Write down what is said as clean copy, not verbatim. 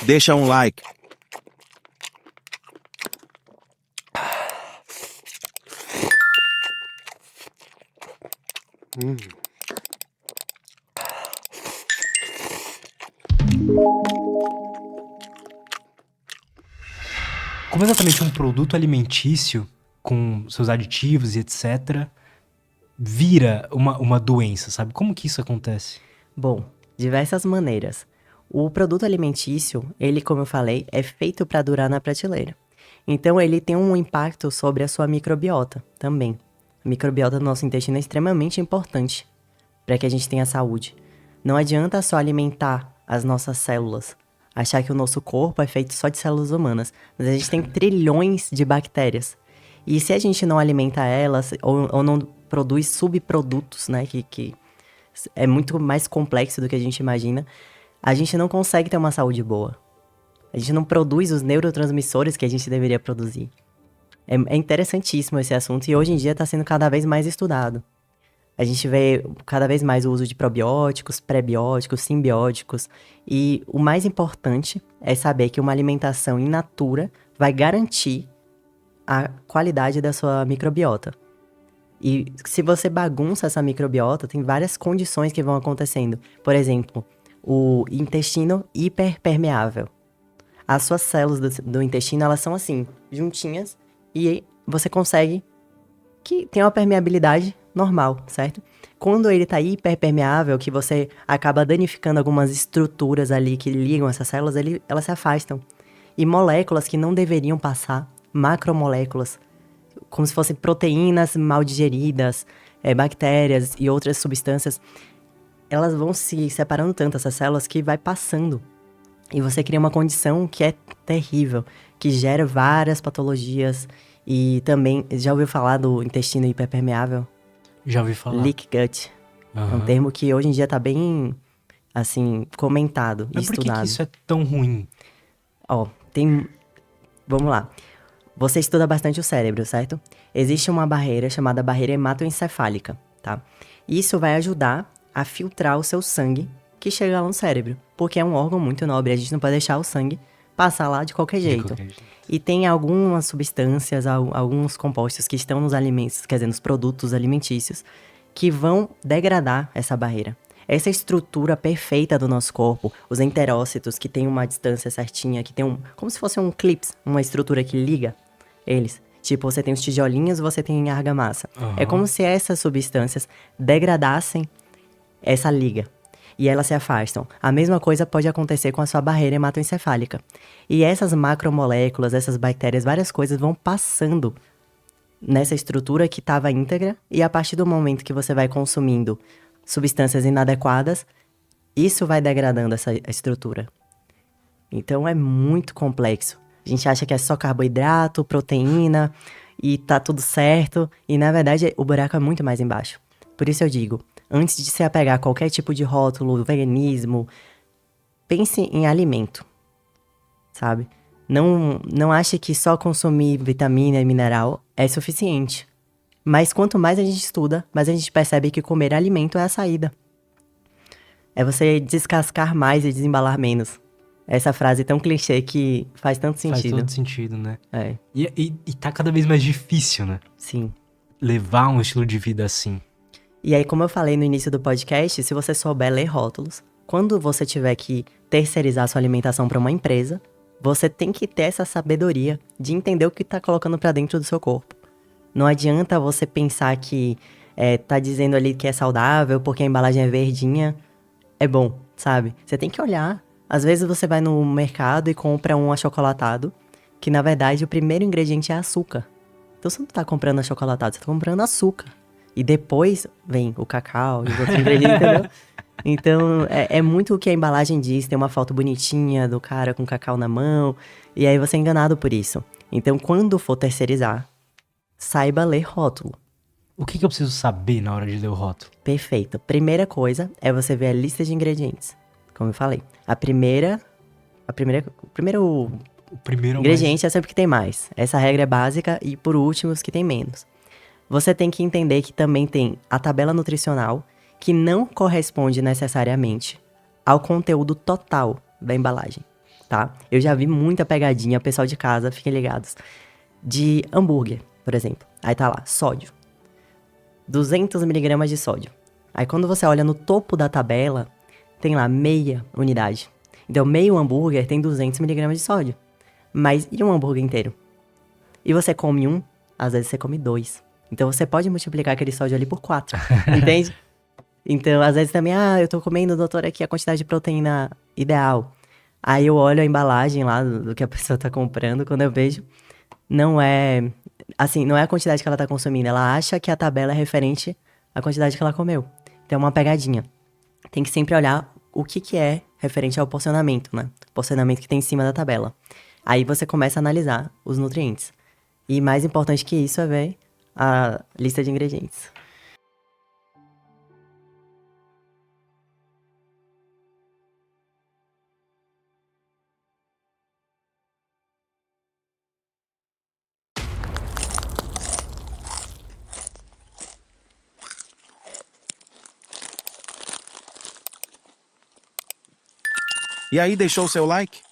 deixa um like. Como exatamente um produto alimentício, com seus aditivos e etc., vira uma doença, sabe? Como que isso acontece? Bom, diversas maneiras. O produto alimentício, ele, como eu falei, é feito para durar na prateleira. Então, ele tem um impacto sobre a sua microbiota também. A microbiota do nosso intestino é extremamente importante para que a gente tenha saúde. Não adianta só alimentar as nossas células, achar que o nosso corpo é feito só de células humanas, mas a gente tem trilhões de bactérias. E se a gente não alimenta elas, ou não produz subprodutos, né, que é muito mais complexo do que a gente imagina, a gente não consegue ter uma saúde boa. A gente não produz os neurotransmissores que a gente deveria produzir. É interessantíssimo esse assunto e hoje em dia está sendo cada vez mais estudado. A gente vê cada vez mais o uso de probióticos, prebióticos, simbióticos. E o mais importante é saber que uma alimentação in natura vai garantir a qualidade da sua microbiota. E se você bagunça essa microbiota, tem várias condições que vão acontecendo. Por exemplo, o intestino hiperpermeável. As suas células do intestino, elas são assim, juntinhas, e você consegue que tem uma permeabilidade normal, certo? Quando ele tá hiperpermeável, que você acaba danificando algumas estruturas ali que ligam essas células, elas se afastam. E moléculas que não deveriam passar, macromoléculas, como se fossem proteínas mal digeridas, bactérias e outras substâncias, elas vão se separando tanto, essas células, que vai passando. E você cria uma condição que é terrível, que gera várias patologias. E também, já ouviu falar do intestino hiperpermeável? Já ouvi falar. Leak gut. É um termo que hoje em dia tá bem, assim, comentado e Mas por estudado. que isso é tão ruim? Vamos lá. Você estuda bastante o cérebro, certo? Existe uma barreira chamada barreira hematoencefálica, tá? Isso vai ajudar a filtrar o seu sangue que chega lá no cérebro, porque é um órgão muito nobre, a gente não pode deixar o sangue passar lá de qualquer jeito. E tem algumas substâncias, alguns compostos que estão nos alimentos, quer dizer, nos produtos alimentícios, que vão degradar essa barreira. Essa estrutura perfeita do nosso corpo, os enterócitos, que tem uma distância certinha, que tem como se fosse um clips, uma estrutura que liga eles. Tipo, você tem os tijolinhos, você tem a argamassa. É como se essas substâncias degradassem essa liga. E elas se afastam. A mesma coisa pode acontecer com a sua barreira hematoencefálica. E essas macromoléculas, essas bactérias, várias coisas vão passando nessa estrutura que estava íntegra. E a partir do momento que você vai consumindo substâncias inadequadas, isso vai degradando essa estrutura. Então é muito complexo. A gente acha que é só carboidrato, proteína e tá tudo certo. E na verdade o buraco é muito mais embaixo. Por isso eu digo, antes de se apegar a qualquer tipo de rótulo, veganismo, pense em alimento, sabe? Não ache que só consumir vitamina e mineral é suficiente. Mas quanto mais a gente estuda, mais a gente percebe que comer alimento é a saída. É você descascar mais e desembalar menos. Essa frase tão clichê que faz tanto sentido. Faz todo sentido, né? É. E tá cada vez mais difícil, né? Sim. Levar um estilo de vida assim. E aí, como eu falei no início do podcast, se você souber ler rótulos, quando você tiver que terceirizar sua alimentação para uma empresa, você tem que ter essa sabedoria de entender o que tá colocando para dentro do seu corpo. Não adianta você pensar que tá dizendo ali que é saudável porque a embalagem é verdinha, é bom, sabe? Você tem que olhar. Às vezes você vai no mercado e compra um achocolatado, que na verdade o primeiro ingrediente é açúcar. Então você não tá comprando achocolatado, você tá comprando açúcar. E depois vem o cacau e os outros ingredientes, entendeu? Então, é muito o que a embalagem diz. Tem uma foto bonitinha do cara com cacau na mão. E aí você é enganado por isso. Então, quando for terceirizar, saiba ler rótulo. O que eu preciso saber na hora de ler o rótulo? Perfeito. Primeira coisa é você ver a lista de ingredientes. Como eu falei. O primeiro ingrediente é sempre que tem mais. Essa regra é básica. E por último, os que tem menos. Você tem que entender que também tem a tabela nutricional, que não corresponde necessariamente ao conteúdo total da embalagem. tá? Eu já vi muita pegadinha, pessoal de casa, fiquem ligados. De hambúrguer, por exemplo. Aí tá lá, sódio. 200 miligramas de sódio. Aí quando você olha no topo da tabela, tem lá meia unidade. Então, meio hambúrguer tem 200 miligramas de sódio. Mas e um hambúrguer inteiro? E você come um, às vezes você come 2. Então, você pode multiplicar aquele sódio ali por 4, entende? Então, às vezes também, eu tô comendo, doutor, aqui a quantidade de proteína ideal. Aí eu olho a embalagem lá do que a pessoa tá comprando, quando eu vejo, não é... Assim, não é a quantidade que ela tá consumindo, ela acha que a tabela é referente à quantidade que ela comeu. Então, é uma pegadinha. Tem que sempre olhar o que é referente ao porcionamento, né? O porcionamento que tem em cima da tabela. Aí você começa a analisar os nutrientes. E mais importante que isso é ver a lista de ingredientes. E aí, deixou o seu like?